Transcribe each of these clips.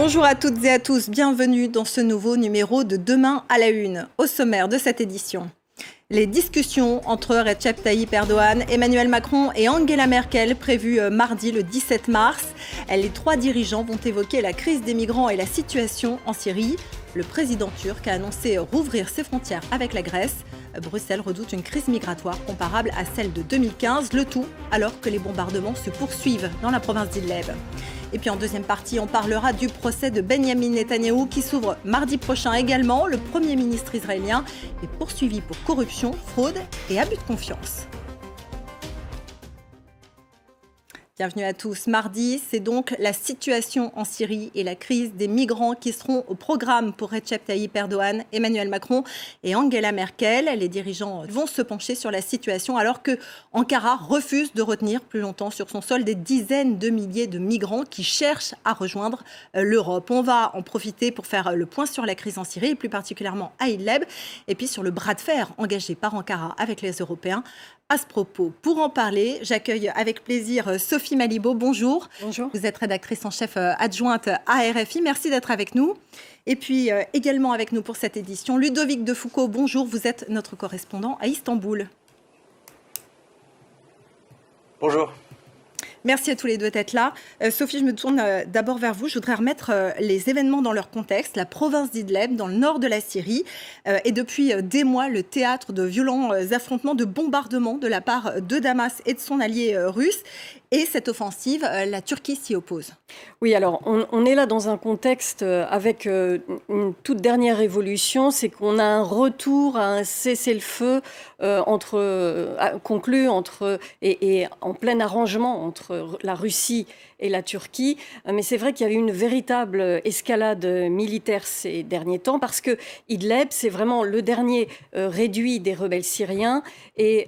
Bonjour à toutes et à tous, bienvenue dans ce nouveau numéro de Demain à la Une. Au sommaire de cette édition, les discussions entre Recep Tayyip Erdogan, Emmanuel Macron et Angela Merkel prévues mardi le 17 mars. Les trois dirigeants vont évoquer la crise des migrants et la situation en Syrie. Le président turc a annoncé rouvrir ses frontières avec la Grèce. Bruxelles redoute une crise migratoire comparable à celle de 2015, le tout alors que les bombardements se poursuivent dans la province d'Idlib. Et puis en deuxième partie, on parlera du procès de Benyamin Netanyahou qui s'ouvre mardi prochain également. Le Premier ministre israélien est poursuivi pour corruption, fraude et abus de confiance. Bienvenue à tous. Mardi, c'est donc la situation en Syrie et la crise des migrants qui seront au programme pour Recep Tayyip Erdogan, Emmanuel Macron et Angela Merkel. Les dirigeants vont se pencher sur la situation alors que Ankara refuse de retenir plus longtemps sur son sol des dizaines de milliers de migrants qui cherchent à rejoindre l'Europe. On va en profiter pour faire le point sur la crise en Syrie et plus particulièrement à Idlib et puis sur le bras de fer engagé par Ankara avec les Européens. À ce propos, pour en parler, j'accueille avec plaisir Sophie Malibaud. Bonjour. Bonjour. Vous êtes rédactrice en chef adjointe à RFI. Merci d'être avec nous. Et puis également avec nous pour cette édition, Ludovic Defoucauld. Bonjour, vous êtes notre correspondant à Istanbul. Bonjour. Merci à tous les deux d'être là. Sophie, je me tourne d'abord vers vous. Je voudrais remettre les événements dans leur contexte. La province d'Idlib, dans le nord de la Syrie, est depuis des mois le théâtre de violents affrontements, de bombardements de la part de Damas et de son allié russe. Et cette offensive, la Turquie s'y oppose. Oui, alors on est là dans un contexte avec une toute dernière évolution, c'est qu'on a un retour à un cessez-le-feu conclu et en plein arrangement entre la Russie et la Turquie. Mais c'est vrai qu'il y a eu une véritable escalade militaire ces derniers temps parce que Idlib, c'est vraiment le dernier réduit des rebelles syriens et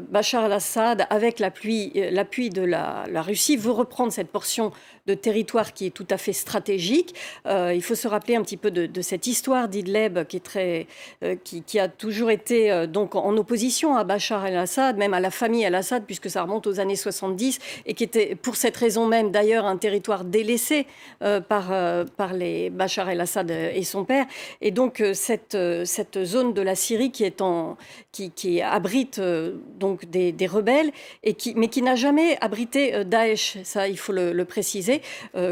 Bachar al-Assad, avec l'appui de la Russie, veut reprendre cette portion de territoire qui est tout à fait stratégique. Il faut se rappeler un petit peu de cette histoire d'Idlib qui a toujours été donc en opposition à Bachar al-Assad, même à la famille al-Assad, puisque ça remonte aux années 70, et qui était pour cette raison même d'ailleurs un territoire délaissé par les Bachar el-Assad et son père. Et donc cette zone de la Syrie qui abrite donc des rebelles, mais qui n'a jamais abrité Daesh, ça il faut le préciser,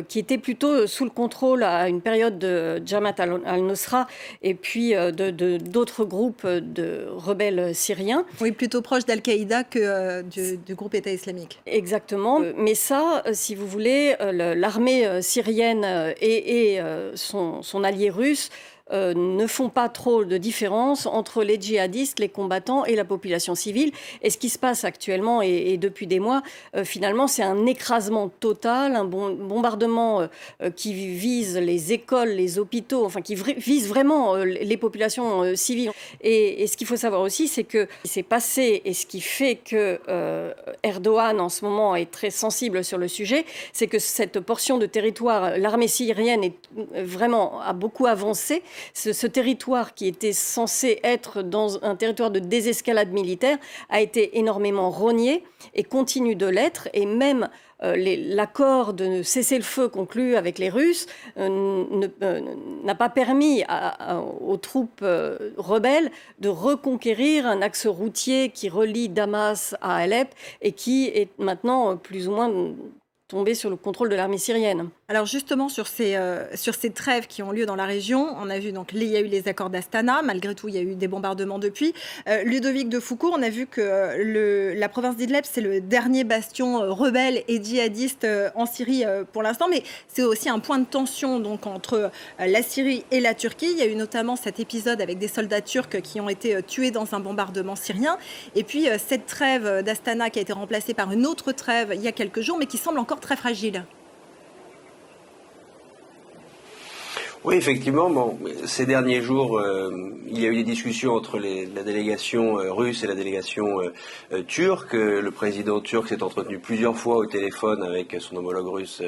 qui était plutôt sous le contrôle à une période de Jamaat al-Nusra et puis d'autres groupes de rebelles syriens. Oui, plutôt proche d'Al-Qaïda que du groupe État islamique. Exactement. Mais ça, si vous voulez, l'armée syrienne et son allié russe ne font pas trop de différence entre les djihadistes, les combattants et la population civile. Et ce qui se passe actuellement et depuis des mois, finalement, c'est un écrasement total, un bombardement qui vise les écoles, les hôpitaux, enfin qui vise vraiment les populations civiles. Et ce qu'il faut savoir aussi, c'est que ce qui s'est passé et ce qui fait que Erdogan, en ce moment, est très sensible sur le sujet, c'est que cette portion de territoire, l'armée syrienne a beaucoup avancé. Ce territoire qui était censé être dans un territoire de désescalade militaire a été énormément rogné et continue de l'être. Et même l'accord de cessez-le-feu conclu avec les Russes n'a pas permis aux troupes rebelles de reconquérir un axe routier qui relie Damas à Alep et qui est maintenant plus ou moins tombé sur le contrôle de l'armée syrienne. Alors justement, sur ces trêves qui ont lieu dans la région, on a vu donc il y a eu les accords d'Astana, malgré tout il y a eu des bombardements depuis. Ludovic Defoucauld, on a vu que la province d'Idlib, c'est le dernier bastion rebelle et djihadiste en Syrie pour l'instant, mais c'est aussi un point de tension donc, entre la Syrie et la Turquie. Il y a eu notamment cet épisode avec des soldats turcs qui ont été tués dans un bombardement syrien, et puis cette trêve d'Astana qui a été remplacée par une autre trêve il y a quelques jours, mais qui semble encore très fragile. Oui, effectivement. Bon, ces derniers jours, il y a eu des discussions entre la délégation russe et la délégation turque. Le président turc s'est entretenu plusieurs fois au téléphone avec son homologue russe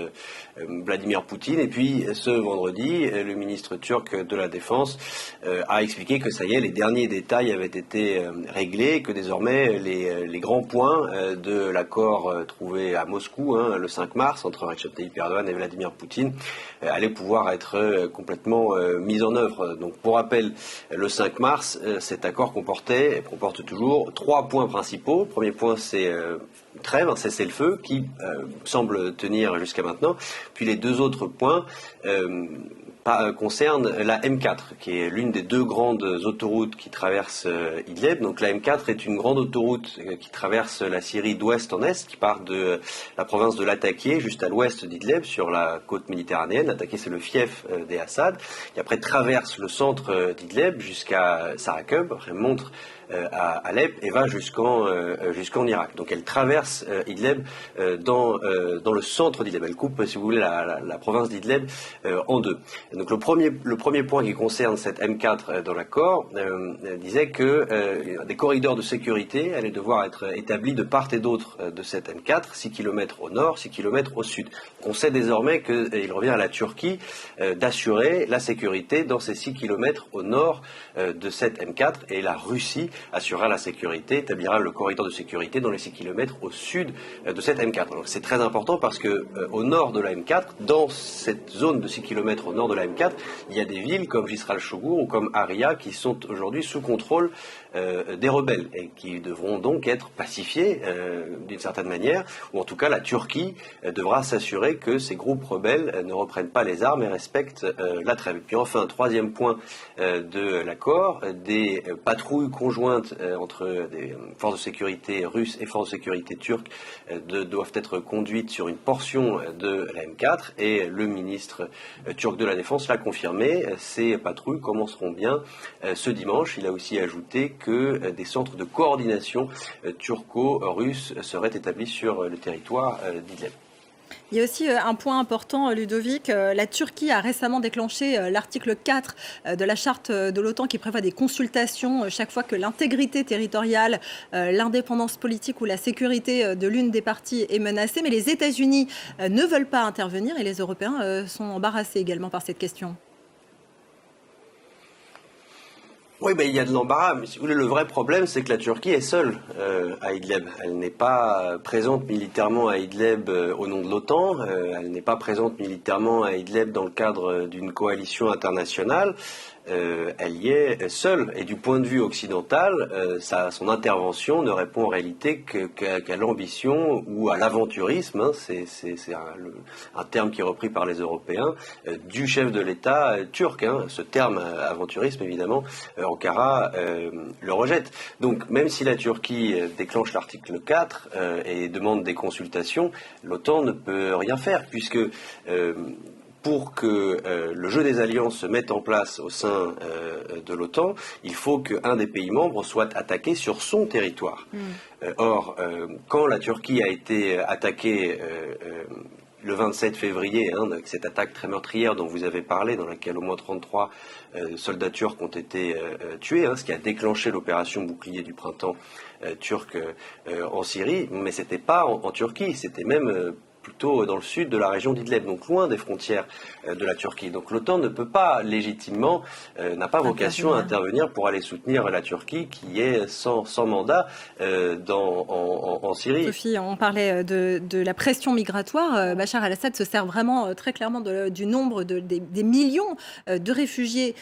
Vladimir Poutine. Et puis, ce vendredi, le ministre turc de la Défense a expliqué que ça y est, les derniers détails avaient été réglés, que désormais les grands points de l'accord trouvé à Moscou le 5 mars entre Recep Tayyip Erdogan et Vladimir Poutine allaient pouvoir être complètement mise en œuvre. Donc, pour rappel, le 5 mars, cet accord comporte toujours 3 points principaux. Le premier point, c'est une trêve, un cessez-le-feu, qui semble tenir jusqu'à maintenant. Puis les 2 autres points concerne la M4, qui est l'une des 2 grandes autoroutes qui traversent Idlib. Donc la M4 est une grande autoroute qui traverse la Syrie d'ouest en est, qui part de la province de Latakia, juste à l'ouest d'Idlib, sur la côte méditerranéenne. Latakia, c'est le fief des Assad, qui après traverse le centre d'Idlib jusqu'à Sarakub, remonte à Alep et va jusqu'en Irak. Donc elle traverse Idlib dans le centre d'Idlib. Elle coupe, si vous voulez, la province d'Idlib en 2. Donc le premier point qui concerne cette M4 dans l'accord disait que des corridors de sécurité allaient devoir être établis de part et d'autre de cette M4, 6 km au nord, 6 km au sud. On sait désormais qu'il revient à la Turquie d'assurer la sécurité dans ces 6 km au nord de cette M4, et la Russie assurera la sécurité, établira le corridor de sécurité dans les 6 km au sud de cette M4. Donc c'est très important parce que au nord de la M4, dans cette zone de 6 km au nord de la M4, il y a des villes comme Jisr al-Shogur ou comme Aria qui sont aujourd'hui sous contrôle des rebelles et qui devront donc être pacifiés d'une certaine manière, ou en tout cas la Turquie devra s'assurer que ces groupes rebelles ne reprennent pas les armes et respectent la trêve. Et puis enfin, 3e point de l'accord, des patrouilles conjointes entre des forces de sécurité russes et forces de sécurité turques doivent être conduites sur une portion de la M4, et le ministre turc de la Défense l'a confirmé. Ces patrouilles commenceront bien ce dimanche. Il a aussi ajouté que des centres de coordination turco-russes seraient établis sur le territoire d'Idlib. Il y a aussi un point important, Ludovic. La Turquie a récemment déclenché l'article 4 de la charte de l'OTAN qui prévoit des consultations chaque fois que l'intégrité territoriale, l'indépendance politique ou la sécurité de l'une des parties est menacée. Mais les États-Unis ne veulent pas intervenir et les Européens sont embarrassés également par cette question. Oui, il y a de l'embarras, mais si vous voulez, le vrai problème, c'est que la Turquie est seule à Idlib. Elle n'est pas présente militairement à Idlib au nom de l'OTAN, elle n'est pas présente militairement à Idlib dans le cadre d'une coalition internationale. Elle y est seule. Et du point de vue occidental, son intervention ne répond en réalité qu'à l'ambition ou à l'aventurisme, c'est un terme qui est repris par les Européens, du chef de l'État turc. Ce terme aventurisme, évidemment, Ankara le rejette. Donc même si la Turquie déclenche l'article 4 et demande des consultations, l'OTAN ne peut rien faire, puisque pour que le jeu des alliances se mette en place au sein de l'OTAN, il faut qu'un des pays membres soit attaqué sur son territoire. Or, quand la Turquie a été attaquée le 27 février, avec cette attaque très meurtrière dont vous avez parlé, dans laquelle au moins 33 soldats turcs ont été tués, ce qui a déclenché l'opération bouclier du printemps turc en Syrie, mais ce n'était pas en Turquie, c'était même plutôt dans le sud de la région d'Idlib, donc loin des frontières de la Turquie. Donc l'OTAN ne peut pas légitimement, n'a pas vocation à intervenir pour aller soutenir la Turquie qui est sans mandat en Syrie. Sophie, on parlait de la pression migratoire. Bachar al-Assad se sert vraiment très clairement du nombre des millions de réfugiés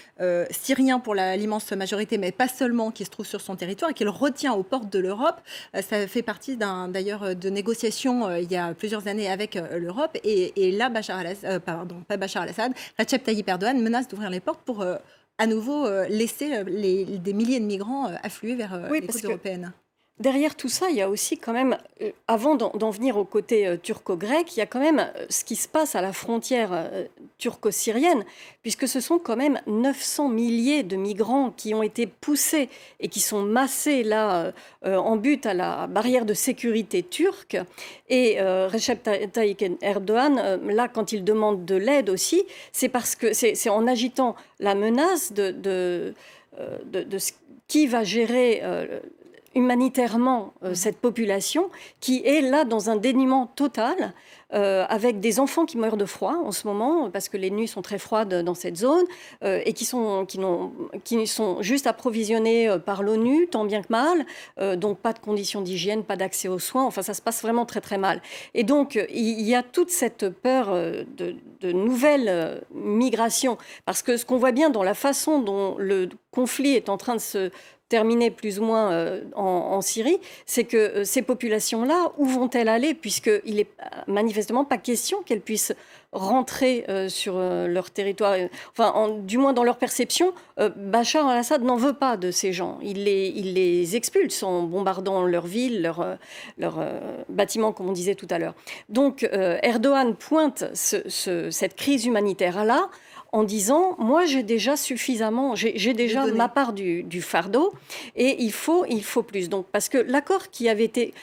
syriens pour l'immense majorité, mais pas seulement, qui se trouvent sur son territoire et qu'il retient aux portes de l'Europe. Ça fait partie d'ailleurs de négociations il y a plusieurs années avec l'Europe. Et là, Recep Tayyip Erdogan menace d'ouvrir les portes pour à nouveau laisser des milliers de migrants affluer vers les côtes européennes. Derrière tout ça, il y a aussi quand même, avant d'en venir au côté turco-grec, il y a quand même ce qui se passe à la frontière turco-syrienne, puisque ce sont quand même 900 milliers de migrants qui ont été poussés et qui sont massés là en but à la barrière de sécurité turque. Et Recep Tayyip Erdogan, là, quand il demande de l'aide aussi, c'est parce que c'est en agitant la menace de qui va gérer humanitairement cette population qui est là dans un dénuement total, avec des enfants qui meurent de froid en ce moment, parce que les nuits sont très froides dans cette zone, et qui sont juste approvisionnés par l'ONU, tant bien que mal, donc pas de conditions d'hygiène, pas d'accès aux soins, enfin ça se passe vraiment très très mal. Et donc il y a toute cette peur de nouvelles migrations, parce que ce qu'on voit bien dans la façon dont le conflit est en train de se terminé plus ou moins en Syrie, c'est que ces populations-là, où vont-elles aller, puisqu'il n'est manifestement pas question qu'elles puissent rentrer sur leur territoire. Enfin, du moins dans leur perception, Bachar al-Assad n'en veut pas de ces gens. Il les expulse en bombardant leurs villes, leurs bâtiments, comme on disait tout à l'heure. Donc, Erdogan pointe cette crise humanitaire-là, en disant, moi j'ai déjà suffisamment, j'ai déjà ma part du fardeau et il faut plus. Donc, parce que l'accord qui avait été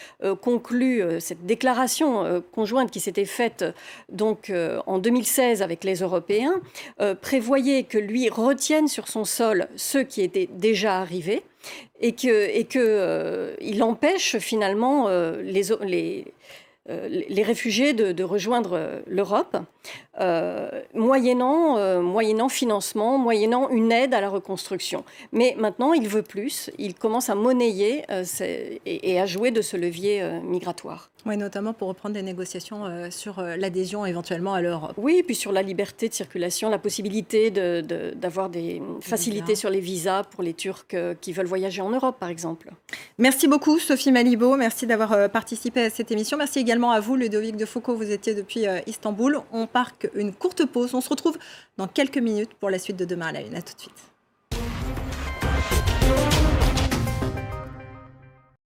conclu, cette déclaration conjointe qui s'était faite donc, en 2016 avec les Européens, prévoyait que lui retienne sur son sol ceux qui étaient déjà arrivés et qu'il empêche finalement les réfugiés de rejoindre l'Europe, moyennant financement, moyennant une aide à la reconstruction. Mais maintenant, il veut plus. Il commence à monnayer et à jouer de ce levier migratoire. Oui, notamment pour reprendre des négociations sur l'adhésion éventuellement à l'Europe. Oui, puis sur la liberté de circulation, la possibilité d'avoir des facilités sur les visas pour les Turcs qui veulent voyager en Europe, par exemple. Merci beaucoup, Sophie Malibaud. Merci d'avoir participé à cette émission. Merci également à vous, Ludovic Defoucauld. Vous étiez depuis Istanbul. On marque une courte pause. On se retrouve dans quelques minutes pour la suite de Demain à la Une. À tout de suite.